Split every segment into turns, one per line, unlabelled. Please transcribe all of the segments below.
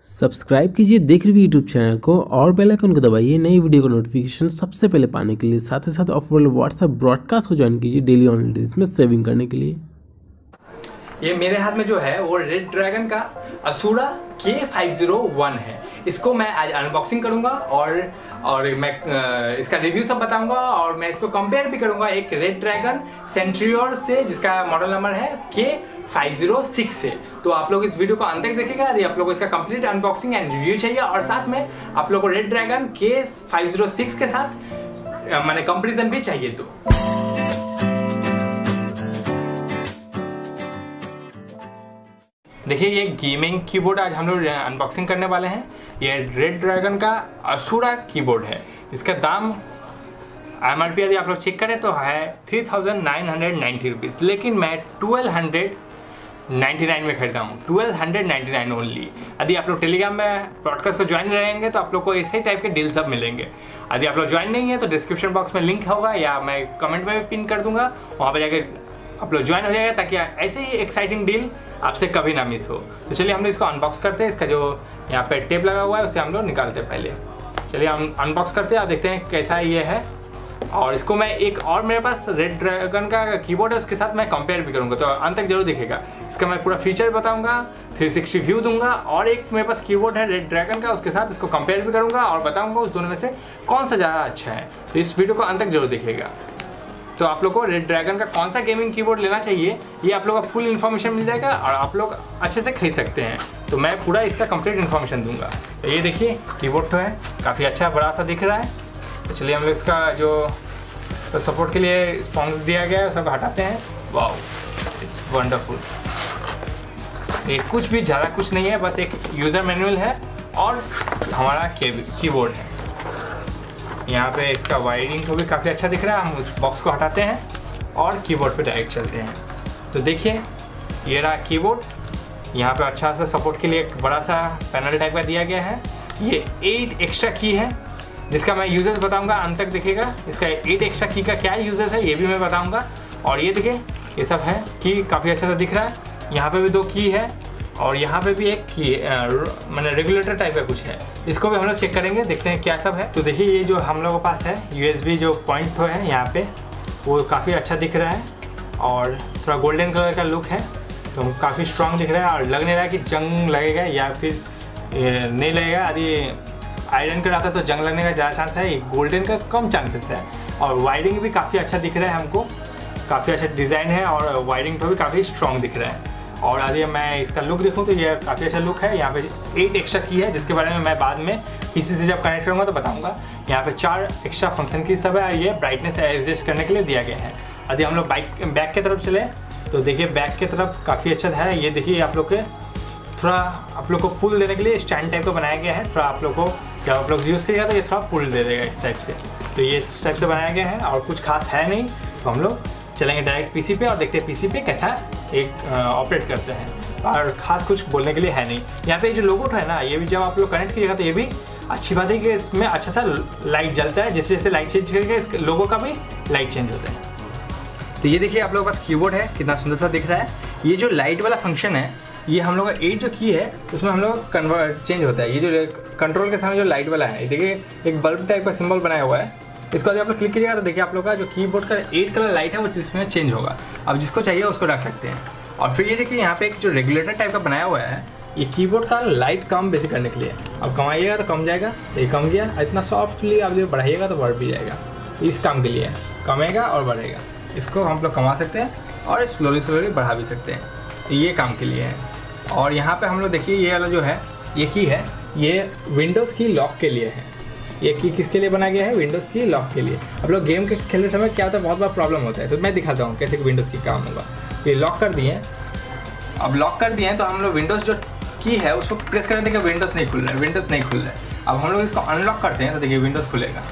Subscribe कीजिए देख रही यूट्यूब चैनल को और बेल आइकन को दबाइए नई वीडियो का नोटिफिकेशन सबसे पहले पाने के लिए। साथ ही साथ ऑफर व्हाट्सएप ब्रॉडकास्ट को ज्वाइन कीजिए डेली ऑनलाइन रील्स में सेविंग करने के लिए।
ये मेरे हाथ में जो है वो रेड ड्रैगन का असुरा K501 है। इसको मैं आज अनबॉक्सिंग करूंगा और मैं इसका रिव्यू सब बताऊंगा और मैं इसको कंपेयर भी करूंगा एक रेड ड्रैगन सेंट्रियोर से जिसका मॉडल नंबर है K506 से। तो आप लोग इस वीडियो को अंत तक देखिएगा यदि आप लोग को इसका कंप्लीट अनबॉक्सिंग एंड रिव्यू चाहिए और साथ में आप लोग को रेड ड्रैगन K506 के साथ मैंने कंपेरिजन भी चाहिए। तो देखिए ये गेमिंग कीबोर्ड आज हम लोग अनबॉक्सिंग करने वाले हैं। ये रेड ड्रैगन का असुरा कीबोर्ड है। इसका दाम MRP यदि आप लोग चेक करें तो है 3990 रुपीज़, लेकिन मैं 1299 में खरीदा हूँ। 1299 ओनली। यदि आप लोग टेलीग्राम में ब्रॉडकास्ट को ज्वाइन रहेंगे तो आप लोग को ऐसे टाइप के डील सब मिलेंगे। यदि आप लोग ज्वाइन नहीं है तो डिस्क्रिप्शन बॉक्स में लिंक होगा या मैं कमेंट में भी पिन कर दूंगा, वहाँ पर जाकर आप लोग ज्वाइन हो जाएगा ताकि ऐसे ही एक्साइटिंग डील आपसे कभी ना मिस हो। तो चलिए हम लोग इसको अनबॉक्स करते हैं। इसका जो यहाँ पे टेप लगा हुआ है उसे हम लोग निकालते हैं पहले। चलिए हम अनबॉक्स करते हैं और देखते हैं कैसा ये है। और इसको मैं एक और मेरे पास रेड ड्रैगन का कीबोर्ड है उसके साथ मैं कंपेयर भी करूँगा, तो अंत तक जरूर दिखेगा। इसका मैं पूरा फीचर बताऊँगा, 360 व्यू दूंगा और एक मेरे पास कीबोर्ड है रेड ड्रैगन का उसके साथ इसको कंपेयर भी करूँगा और बताऊँगा उस दोनों में से कौन सा ज़्यादा अच्छा है। तो इस वीडियो को अंत तक जरूर दिखेगा। तो आप लोग को रेड ड्रैगन का कौन सा गेमिंग कीबोर्ड लेना चाहिए ये आप लोग को फुल इन्फॉर्मेशन मिल जाएगा और आप लोग अच्छे से खरीद सकते हैं। तो मैं पूरा इसका कंप्लीट इन्फॉर्मेशन दूंगा। तो ये देखिए कीबोर्ड तो है काफ़ी अच्छा बड़ा सा दिख रहा है। तो चलिए हम लोग इसका जो सपोर्ट के लिए स्पॉन्ज दिया गया है सब हटाते हैं। Wow it's wonderful. ये कुछ भी ज़्यादा कुछ नहीं है, बस एक यूज़र मैनुअल है और हमारा कीबोर्ड है। यहाँ पे इसका वायरिंग को भी काफ़ी अच्छा दिख रहा है। हम उस बॉक्स को हटाते हैं और कीबोर्ड पे डायरेक्ट चलते हैं। तो देखिए ये रहा कीबोर्ड। यहाँ पे अच्छा सा सपोर्ट के लिए एक बड़ा सा पैनल टाइप का दिया गया है। ये 8 एक्स्ट्रा की है जिसका मैं यूजेस बताऊंगा, अंत तक दिखेगा। इसका 8 एक्स्ट्रा की का क्या यूजेस है ये भी मैं बताऊंगा। और ये देखिए ये सब है कि काफ़ी अच्छा सा दिख रहा है। यहाँ पे भी 2 की है और यहाँ पे भी एक की मैंने रेगुलेटर टाइप का कुछ है, इसको भी हम लोग चेक करेंगे, देखते हैं क्या सब है। तो देखिए ये जो हम लोगों के पास है USB जो पॉइंट है यहाँ पे वो काफ़ी अच्छा दिख रहा है और थोड़ा गोल्डन कलर का लुक है। तो काफ़ी स्ट्रॉन्ग दिख रहा है और लग नहीं रहा है कि जंग लगेगा या फिर नहीं लगेगा। यदि आयरन का रहता तो जंग लगने का ज़्यादा चांस है, गोल्डन का कम चांसेस है। और वायरिंग भी काफ़ी अच्छा दिख रहा है हमको, काफ़ी अच्छा डिज़ाइन है और वायरिंग तो भी काफ़ी स्ट्रॉन्ग दिख रहा है। और यदि मैं इसका लुक देखूँ तो ये काफ़ी अच्छा लुक है। यहाँ पे 8 एक्स्ट्रा की है जिसके बारे में मैं बाद में PC से जब कनेक्ट करूँगा तो बताऊँगा। यहाँ पे 4 एक्स्ट्रा फंक्शन की सब है और ये ब्राइटनेस एडजस्ट करने के लिए दिया गया है। यदि हम लोग बैक की तरफ चले तो देखिए बैक की तरफ काफ़ी अच्छा है। ये देखिए आप लोग के थोड़ा आप लोग को पुल देने के लिए स्टैंड टाइप का बनाया गया है। थोड़ा आप लोग को जब आप लोग यूज़ करिएगा तो ये थोड़ा पुल दे देगा इस टाइप से। तो ये इस टाइप से बनाया गया है और कुछ खास है नहीं। तो हम लोग चलेंगे डायरेक्ट PC पे और देखते हैं PC पे कैसा एक ऑपरेट करते हैं। और ख़ास कुछ बोलने के लिए है नहीं। यहाँ पे जो लोगो है ना ये भी जब आप लोग कनेक्ट कीजिएगा तो ये भी अच्छी बात है कि इसमें अच्छा सा लाइट जलता है। जैसे जैसे लाइट चेंज करेगा इस लोगो का भी लाइट चेंज होता है। तो ये देखिए आप लोगों के पास कीबोर्ड है कितना सुंदर सा दिख रहा है। ये जो लाइट वाला फंक्शन है ये हम लोग का 8 जो की है उसमें हम लोग कन्वर्ट चेंज होता है। ये जो कंट्रोल के सामने जो लाइट वाला है देखिए एक बल्ब टाइप का सिंबल बनाया हुआ है। इसको यदि आप लोग क्लिक कीजिएगा तो देखिए आप लोग का जो कीबोर्ड का 8 कलर लाइट है वो इसमें चेंज होगा। अब जिसको चाहिए उसको रख सकते हैं। और फिर ये देखिए यहाँ पे एक जो रेगुलेटर टाइप का बनाया हुआ है ये कीबोर्ड का लाइट कम बेसिक करने के लिए। अब कमाइएगा तो कम जाएगा, तो ये कम गया। इतना सॉफ्टली आप जब बढ़ाइएगा तो बढ़ भी जाएगा। इस काम के लिए कमेगा और बढ़ेगा। इसको हम लोग कमा सकते हैं और स्लोली बढ़ा भी सकते हैं। तो ये काम के लिए है। और यहाँ पे हम लोग देखिए ये वाला जो है ये की है ये विंडोज़ की लॉक के लिए है। ये की किसके लिए बनाया गया है? विंडोज़ की लॉक के लिए। अब लोग गेम के खेलते समय क्या होता है बहुत बार प्रॉब्लम होता है, तो मैं दिखाता हूँ कैसे विंडोज़ की काम होगा। ये लॉक कर दिए। अब लॉक कर दिए तो हम लोग विंडोज़ जो की है उसको प्रेस करें देखिए विंडोज़ नहीं खुल रहा है, विंडोज़ नहीं खुल रहा है। अब हम लोग इसको अनलॉक करते हैं तो देखिए विंडोज़ खुलेगा,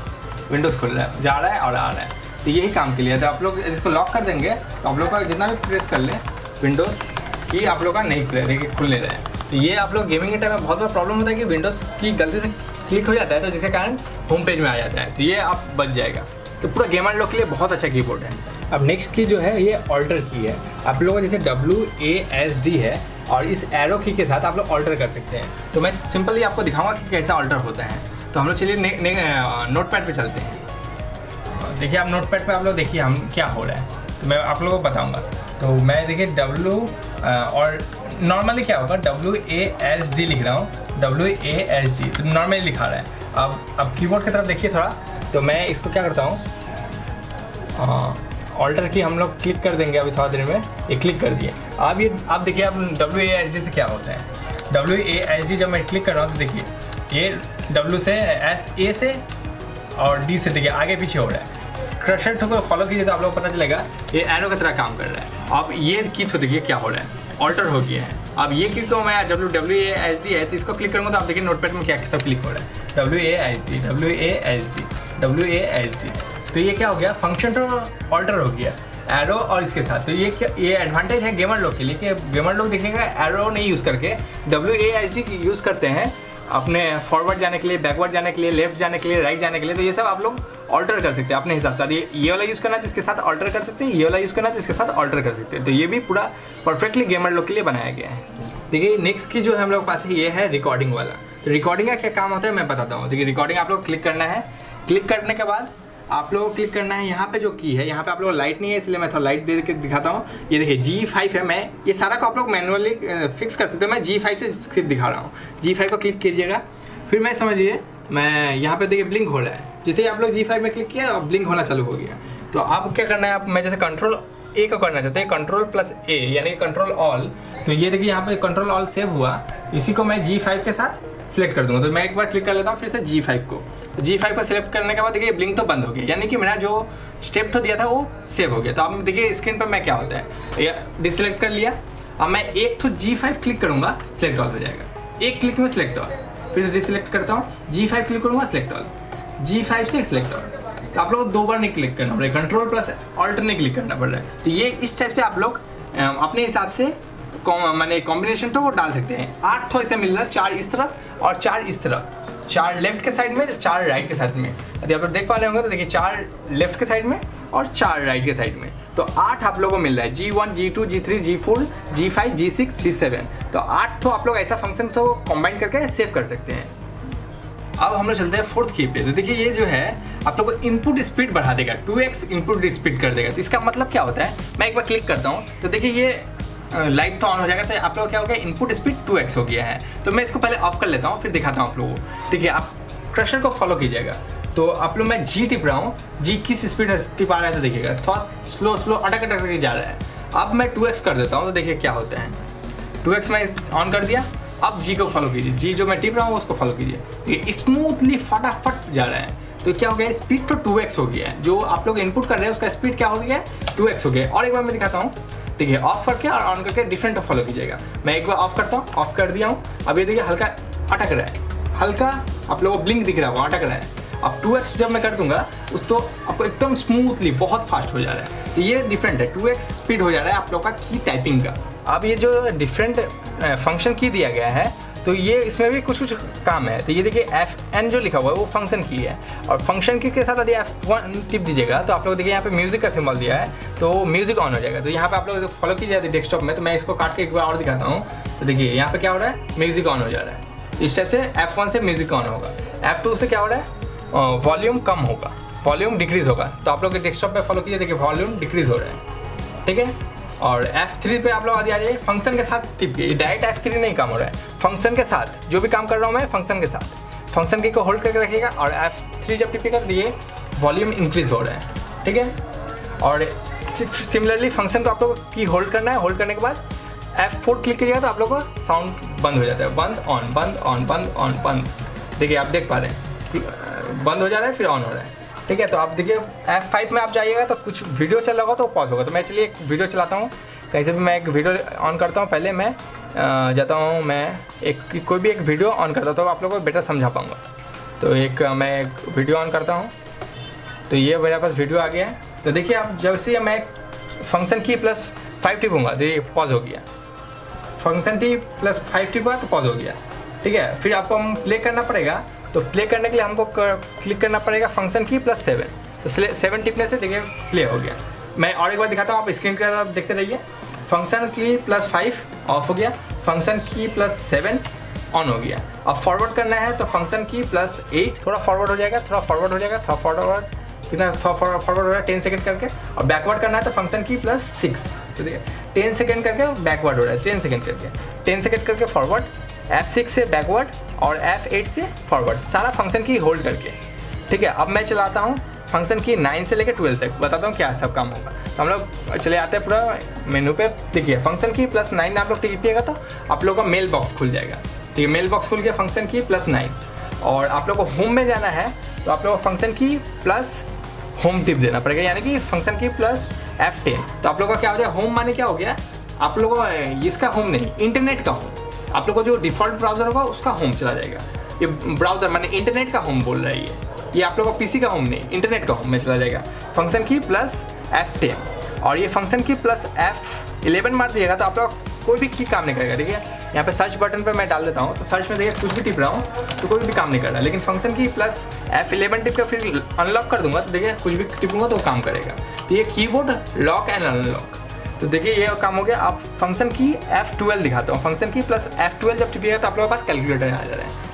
विंडोज़ खुल रहा है, जा रहा है और आ रहा है। तो यही काम के लिए तो आप लोग इसको लॉक कर देंगे तो आप लोग का जितना भी प्रेस कर ले विंडोज़ की आप लोग का नहीं खुले, देखिए खुल नहीं रहा है। तो ये आप लोग गेमिंग के टाइम में बहुत बार प्रॉब्लम होता है कि विंडोज़ की गलती से क्लिक हो जाता है तो जिसके कारण होम पेज में आ जाता है। तो ये आप बच जाएगा। तो पूरा गेमर लोग के लिए बहुत अच्छा कीबोर्ड है। अब नेक्स्ट की जो है ये ऑल्टर की है। आप लोगों का जैसे WASD है और इस एरो की के साथ आप लोग ऑल्टर कर सकते हैं। तो मैं सिंपली आपको दिखाऊंगा कि कैसा ऑल्टर होता है। तो हम लोग चलिए नोटपैड पे चलते हैं। देखिए आप नोटपैड पे आप लोग देखिए हम क्या हो रहा है, तो मैं आप लोगों को बताऊंगा। तो मैं देखिए और नॉर्मली क्या होगा WASD लिख रहा हूँ, WASD तो नॉर्मली लिखा रहा है। अब कीबोर्ड की तरफ देखिए थोड़ा, तो मैं इसको क्या करता हूँ, ऑल्टर की हम लोग क्लिक कर देंगे अभी थोड़ा देर में। ये क्लिक कर दिए। अब ये आप देखिए अब WASD से क्या होता है। WASD जब मैं क्लिक कर रहा हूँ तो देखिए ये W से A से और D से देखिए आगे पीछे हो रहा है। क्रशर को फॉलो कीजिए तो आप लोग को पता चलेगा ये एरो की तरह काम कर रहा है। अब ये की तो देखिए क्या हो रहा है, ऑल्टर हो गया है। अब ये क्लिक तो मैं WASD है तो इसको क्लिक करूँगा तो आप देखिए नोटपैड में क्या सब क्लिक हो रहा है, WASD। तो ये क्या हो गया, फंक्शन तो ऑल्टर हो गया एरो और इसके साथ। तो ये एडवांटेज है गेमर लोग के लिए कि गेमर लोग देखिएगा एरो नहीं यूज़ करके WASD यूज़ करते हैं अपने फॉरवर्ड जाने के लिए, बैकवर्ड जाने के लिए, लेफ्ट जाने के लिए, राइट जाने के लिए। तो ये सब आप लोग ऑल्टर कर सकते हैं अपने हिसाब से। ये वाला यूज़ करना है तो इसके साथ ऑल्टर कर सकते हैं, ये वाला यूज़ करना है तो इसके साथ ऑल्टर कर सकते हैं। तो ये भी पूरा परफेक्टली गेमर लोग के लिए बनाया गया है। देखिए नेक्स्ट की जो हम लोग पास है ये है रिकॉर्डिंग वाला। तो रिकॉर्डिंग का क्या काम होता है मैं बताता हूँ। देखिए रिकॉर्डिंग आप लोग क्लिक करना है, क्लिक करने के बाद आप लोगों को क्लिक करना है यहाँ पे जो की है, यहाँ पे आप लोग लाइट नहीं है इसलिए मैं थोड़ा लाइट दे के दिखाता हूँ। ये देखिए G5 है, मैं ये सारा को आप लोग मैनुअली फिक्स कर सकते हो। मैं G5 से स्क्रिप्ट दिखा रहा हूँ। G5 को क्लिक कीजिएगा, फिर मैं समझिए मैं यहाँ पे देखिए ब्लिंक हो रहा है। जैसे आप लोग G5 में क्लिक किया और ब्लिंक होना चालू हो गया। तो आप क्या करना है, आप मैं जैसे Ctrl+A को करना चाहते हैं, Ctrl+A यानी कंट्रोल ऑल। तो ये देखिए यहाँ पे कंट्रोल ऑल सेव हुआ, इसी को मैं G5 के साथ सिलेक्ट कर दूंगा। तो मैं एक बार क्लिक कर लेता हूँ फिर से G5 को। तो G5 को सिलेक्ट करने के बाद देखिए ब्लिंक तो बंद हो गया, यानी कि मेरा जो स्टेप तो दिया था वो सेव हो गया। तो अब देखिए स्क्रीन पर मैं क्या होता है, ये डिसलेक्ट कर लिया। अब मैं एक तो G5 क्लिक करूँगा, सिलेक्ट ऑल हो जाएगा। एक क्लिक में सिलेक्ट ऑल, फिर से डिसलेक्ट करता हूँ, G5 क्लिक करूँगा, सिलेक्ट ऑल, G5 से सिलेक्ट ऑल। तो आप लोग को 2 बार नहीं क्लिक करना पड़ रहा है, Ctrl+Alt नहीं क्लिक करना पड़ रहा है। तो ये इस टाइप से आप लोग अपने हिसाब से माने कॉम्बिनेशन तो डाल सकते हैं। 8 ठो इसे मिल रहा है, 4 इस तरफ और 4 इस तरफ, 4 लेफ्ट के साइड में, 4 राइट के साइड में। यदि आप लोग देख पा रहे होंगे तो देखिए 4 लेफ्ट के साइड में और 4 राइट के साइड में। तो 8 आप लोगों को मिल रहा है, G1, G2, G3, G4, G5, G6, G7। तो 8 ठो आप लोग ऐसा फंक्शन को कॉम्बाइन करके सेव कर सकते हैं। अब हम लोग चलते हैं 4th की पे। तो देखिए ये जो है आप लोग को इनपुट स्पीड बढ़ा देगा, 2x इनपुट स्पीड कर देगा। तो इसका मतलब क्या होता है, मैं एक बार क्लिक करता हूँ तो देखिए ये लाइट तो ऑन हो जाएगा। तो आप लोग क्या हो गया, इनपुट स्पीड 2x हो गया है। तो मैं इसको पहले ऑफ कर लेता हूँ फिर दिखाता हूँ आप लोगों को। ठीक है, आप क्रशर को फॉलो कीजिएगा। तो आप लोग मैं G टिप रहा हूँ, G किस स्पीड टिप आ रहा है तो देखिएगा थोड़ा स्लो अटक के जा रहा है। अब मैं 2x कर देता हूँ तो देखिए क्या होता है, 2x मैं ऑन कर दिया। अब G को फॉलो कीजिए, G जो मैं टिप रहा हूँ उसको फॉलो कीजिए। ये स्मूथली फटाफट जा रहा है। तो क्या हो गया, स्पीड तो 2x हो गया है। जो आप लोग इनपुट कर रहे हैं उसका स्पीड क्या हो गया, 2x हो गया। और एक बार मैं दिखाता हूँ, देखिए ऑफ करके और ऑन करके डिफरेंट फॉलो कीजिएगा। मैं एक बार ऑफ करता हूँ, ऑफ कर दिया हूँ। अब ये देखिए हल्का अटक रहा है, हल्का आप लोगों को ब्लिंक दिख रहा है, वो अटक रहा है। अब 2x जब मैं कर दूंगा उस तो आपको एकदम स्मूथली बहुत फास्ट हो जा रहा है। तो ये डिफरेंट है, 2x स्पीड हो जा रहा है आप लोग का की टाइपिंग का। अब ये जो डिफरेंट फंक्शन की दिया गया है तो ये इसमें भी कुछ काम है। तो ये देखिए FN जो लिखा हुआ है वो फंक्शन की है, और फंक्शन की के साथ यदि F1 टिप दीजिएगा तो आप लोग देखिए यहाँ पे म्यूजिक का सिंबल दिया है तो म्यूजिक ऑन हो जाएगा। तो यहाँ पे आप लोग फॉलो कीजिए डेस्कटॉप में। तो मैं इसको काट के एक बार और दिखाता हूँ। तो देखिए यहाँ पे क्या हो रहा है, म्यूजिक ऑन हो जा रहा है। इस टाइप से F1 से म्यूजिक ऑन होगा, F2 से क्या हो रहा है, वॉल्यूम कम होगा, वॉल्यूम डिक्रीज होगा। तो आप लोग डेस्कटॉप पे फॉलो कीजिए, देखिए वॉल्यूम डिक्रीज हो रहा है। ठीक है, और F3 पे आप लोग आ जाइए, फंक्शन के साथ टिपिए। डायरेक्ट F3 नहीं काम हो रहा है, फंक्शन के साथ जो भी काम कर रहा हूँ मैं फंक्शन के साथ, फंक्शन की को होल्ड करके रखिएगा। और F3 जब टिपिएगा तो ये वॉल्यूम इंक्रीज हो रहा है। ठीक है, और सिमिलरली फंक्शन को आप लोग की होल्ड करना है। होल्ड करने के बाद F4 क्लिक करिएगा तो आप लोग को साउंड बंद हो जाता है, बंद ऑन बंद ऑन बंद ऑन बंद। देखिए आप देख पा रहे हैं बंद हो जा रहा है फिर ऑन हो रहा है। ठीक है, तो आप देखिए F5 में आप जाइएगा तो कुछ वीडियो चल रहा होगा तो पॉज होगा। तो मैं चलिए एक वीडियो चलाता हूँ, कहीं से भी मैं एक वीडियो ऑन करता हूँ। पहले मैं जाता हूँ, मैं कोई भी एक वीडियो ऑन करता हूँ तो आप लोगों को बेटर समझा पाऊँगा। तो मैं एक वीडियो ऑन करता हूँ, तो ये मेरे पास वीडियो आ गया है। तो देखिए आप जैसे मैं फंक्शन की +5 टिपूँगा तो ये पॉज हो गया, फंक्शन की +5 टिपा तो पॉज हो गया। ठीक है, फिर आपको हम प्ले करना पड़ेगा। तो प्ले करने के लिए हमको क्लिक करना पड़ेगा फंक्शन की +7। तो 7 टिपने से देखिए प्ले हो गया। मैं और एक बार दिखाता हूँ, आप स्क्रीन के तरफ देखते रहिए। फंक्शन की +5 ऑफ हो गया, फंक्शन की +7 ऑन हो गया। अब फॉरवर्ड करना है तो फंक्शन की +8 थोड़ा फॉरवर्ड हो जाएगा, थोड़ा फॉरवर्ड हो जाएगा, थोड़ा फॉरवर्ड कितना फॉरवर्ड हो रहा है 10 सेकंड करके। और बैकवर्ड करना है तो फंक्शन की +6 तो देखिए 10 सेकंड करके बैकवर्ड हो रहा है, 10 सेकंड करके 10 सेकंड करके फॉरवर्ड, F6 से बैकवर्ड और F8 से फॉरवर्ड, सारा फंक्शन की होल्ड करके। ठीक है, अब मैं चलाता हूँ फंक्शन की 9 से लेकर 12 तक, बताता हूँ क्या सब काम होगा। तो हम लोग चले आते हैं पूरा मेनू पे। देखिए फंक्शन की +9 आप लोग टिपिएगा तो आप लोगों का मेल बॉक्स खुल जाएगा। ठीक है, मेल बॉक्स खुल गया फंक्शन की +9। और आप लोग को होम में जाना है तो आप लोग को फंक्शन की +होम टिप देना पड़ेगा, यानी कि फंक्शन की +F10। तो आप लोग का क्या हो जाएगा, होम माने क्या हो गया, आप लोगों को इसका होम नहीं, इंटरनेट का होम। आप लोग को जो डिफ़ॉल्ट ब्राउज़र होगा उसका होम चला जाएगा। ये ब्राउज़र माने इंटरनेट का होम बोल रहा है ये आप लोग को पीसी का होम नहीं, इंटरनेट का होम में चला जाएगा। फंक्शन की +F10 और ये फंक्शन की +F11 मार दिएगा तो आप लोग कोई भी की काम नहीं करेगा। देखिए यहाँ पे सर्च बटन पे मैं डाल देता हूँ तो सर्च में देखिए कुछ भी टिप रहा हूँ तो कोई भी काम नहीं कर रहा, लेकिन फंक्शन की +F11 टिप कर फिर अनलॉक कर दूंगा तो देखिए कुछ भी टिपूंगा तो काम करेगा। तो ये कीबोर्ड लॉक एंड अनलॉक, तो देखिए ये काम हो गया। आप फंक्शन की F12 दिखाता हूँ, फंक्शन की +F12 जब टिपिएगा तो आप लोगों के पास कैलकुलेटर आ जा रहा है।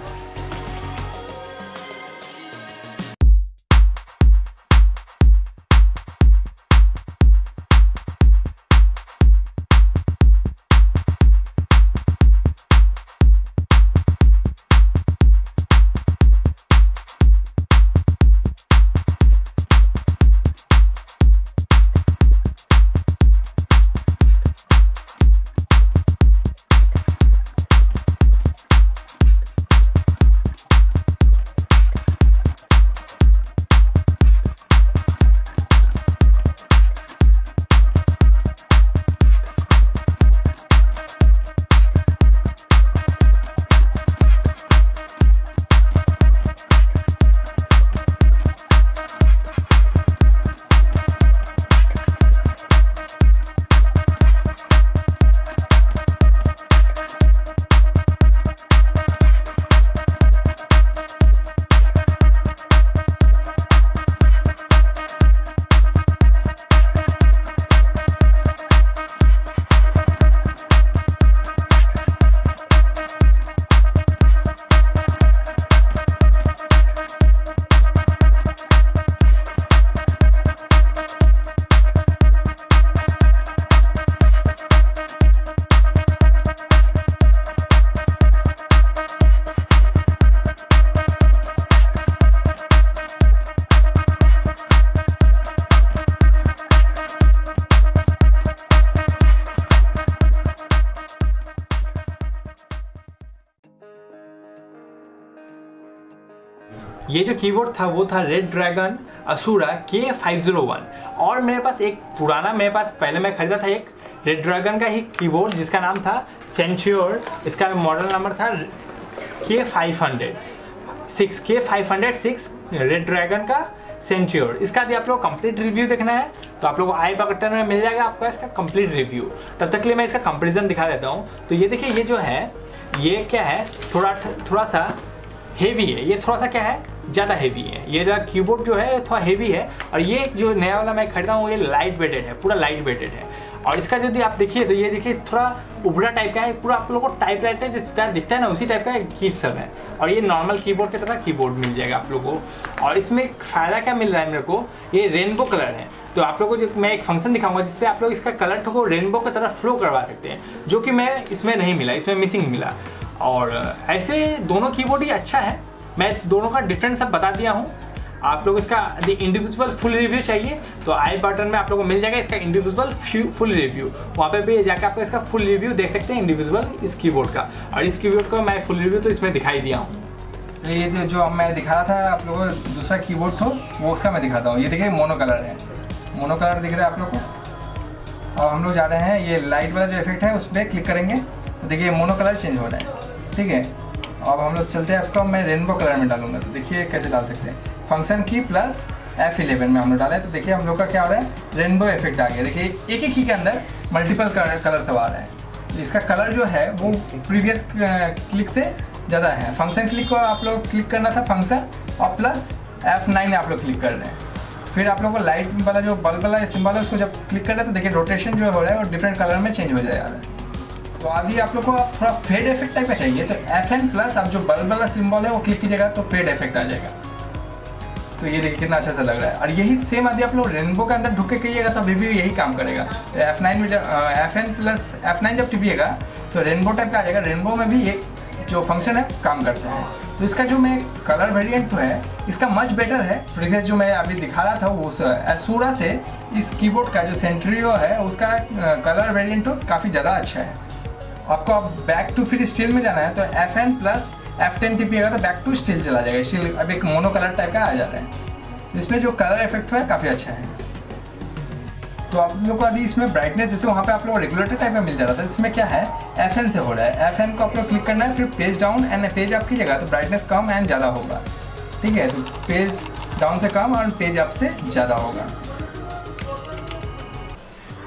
ये जो कीबोर्ड था वो था रेड ड्रैगन असूरा K501 और मेरे पास एक पुराना पहले मैं खरीदा था एक रेड ड्रैगन का ही कीबोर्ड जिसका नाम था सेंच्योर। इसका मॉडल नंबर था K506 रेड ड्रैगन का सेंच्योर। इसका यदि आप लोग कंप्लीट रिव्यू देखना है तो आप लोग को आई बटन में मिल जाएगा आपका इसका कंप्लीट रिव्यू। तब तक के लिए मैं इसका कंपैरिजन दिखा देता हूँ। तो ये देखिए ये जो है ये क्या है, थोड़ा सा हेवी है, ये थोड़ा सा क्या है ज़्यादा हेवी है। ये जो कीबोर्ड जो है थोड़ा हेवी है और ये जो नया वाला मैं खरीदा हूँ ये लाइट वेटेड है, पूरा लाइट वेटेड है। और इसका यदि आप देखिए तो ये देखिए थोड़ा उबड़ा टाइप का है, पूरा आप लोगों को टाइप राइटर जिस तरह दिखता है ना उसी टाइप का की सब है। और ये नॉर्मल कीबोर्ड की तरह कीबोर्ड मिल जाएगा आप लोगों को। और इसमें एक फ़ायदा क्या मिल रहा है मेरे को, ये रेनबो कलर है। तो आप लोगों को मैं एक फंक्शन दिखाऊंगा जिससे आप लोग इसका कलर को रेनबो की तरह फ्लो करवा सकते हैं, जो कि मैं इसमें नहीं मिला, इसमें मिसिंग मिला। और ऐसे दोनों कीबोर्ड ही अच्छा है, मैं दोनों का डिफरेंस सब बता दिया हूँ। आप लोग इसका इंडिविजुअल फुल रिव्यू चाहिए तो आई बटन में आप लोगों को मिल जाएगा इसका इंडिविजुअल फुल रिव्यू, वहाँ पे भी जाकर आप इसका फुल रिव्यू देख सकते हैं इंडिविजुअल इस कीबोर्ड का। और इस कीबोर्ड का मैं फुल रिव्यू तो इसमें दिखाई दिया हूँ।
ये जो मैं दिखा रहा था आप लोगों को दूसरा कीबोर्ड तो वो उसका मैं दिखाता हूँ। ये देखिए मोनो कलर है, मोनो कलर दिख रहा है आप लोग को। अब हम लोग जा रहे हैं ये लाइट वाला जो इफेक्ट है उस पर क्लिक करेंगे तो देखिए मोनो कलर चेंज हो रहा है। ठीक है, अब हम लोग चलते हैं उसको मैं रेनबो कलर में डालूंगा तो देखिए कैसे डाल सकते हैं। फंक्शन की +F11 में हम लोग डालें तो देखिए हम लोग का क्या हो रहा है, रेनबो इफेक्ट आ गया। देखिए एक ही की के अंदर मल्टीपल कलर सब आ रहा है। तो इसका कलर जो है वो प्रीवियस क्लिक से ज़्यादा है। फंक्शन क्लिक को आप लोग क्लिक करना था फंक्शन और +F9 आप लोग क्लिक कर रहे हैं। फिर आप लोगों को लाइट वाला जो बल्ब वाला सिंबल है उसको जब क्लिक कर रहे हैं तो देखिए रोटेशन जो हो रहा है वो डिफरेंट कलर में चेंज हो जा रहा है। तो आगे आप लोग को आप थोड़ा फेड इफेक्ट टाइप का चाहिए तो FN प्लस आप जो बल्ब वाला सिंबल है वो क्लिक कीजिएगा तो फेड इफेक्ट आ जाएगा। तो ये देखिए कितना अच्छा सा लग रहा है। और यही सेम आदि आप लोग रेनबो के अंदर ढुक के करिएगा तो अभी भी यही काम करेगा। तो F9 में जब FN प्लस F9 जब टिपिएगा तो रेनबो टाइप का आ जाएगा। रेनबो में भी ये जो फंक्शन है काम करता है। तो इसका जो मैं कलर वेरिएंट है इसका मच बेटर है। प्रीवियस जो मैं अभी दिखा रहा था उस एसूरा से इस कीबोर्ड का जो सेंट्रियो है उसका कलर वेरिएंट तो काफ़ी ज़्यादा अच्छा है। आपको अब बैक टू फिर स्टील में जाना है तो FN प्लस F10 टिपिएगा तो बैक टू स्टील चला जाएगा। स्टील अब एक मोनो कलर टाइप का आ जा रहा है। इसमें जो कलर इफेक्ट है काफ़ी अच्छा है। तो आप लोग को अभी इसमें ब्राइटनेस जैसे वहाँ पे आप लोग रेगुलेटर टाइप का मिल जा रहा था, इसमें क्या है FN से हो रहा है। FN को आप लोग क्लिक करना है, फिर page down and page up कीजिएगा तो ब्राइटनेस कम एंड ज़्यादा होगा। ठीक है, तो पेज डाउन से कम और पेज अप से ज़्यादा होगा।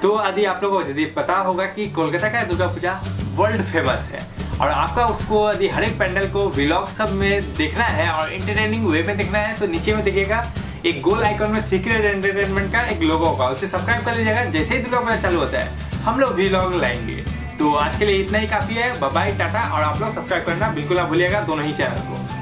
तो आदि आप लोगों को यदि पता होगा कि कोलकाता का दुर्गा पूजा वर्ल्ड फेमस है और आपका उसको यदि हर एक पैंडल को व्लॉग सब में देखना है और इंटरटेनिंग वे में देखना है तो नीचे में देखिएगा एक गोल आइकन में सीक्रेट एंटरटेनमेंट का एक लोगो होगा, उसे सब्सक्राइब कर लीजिएगा। जैसे ही दुर्गा पूजा चालू होता है हम लोग व्लॉग लाएंगे। तो आज के लिए इतना ही काफ़ी है। Bye bye, tata. और आप लोग सब्सक्राइब करना बिल्कुल ना भूलिएगा दोनों ही चैनल को।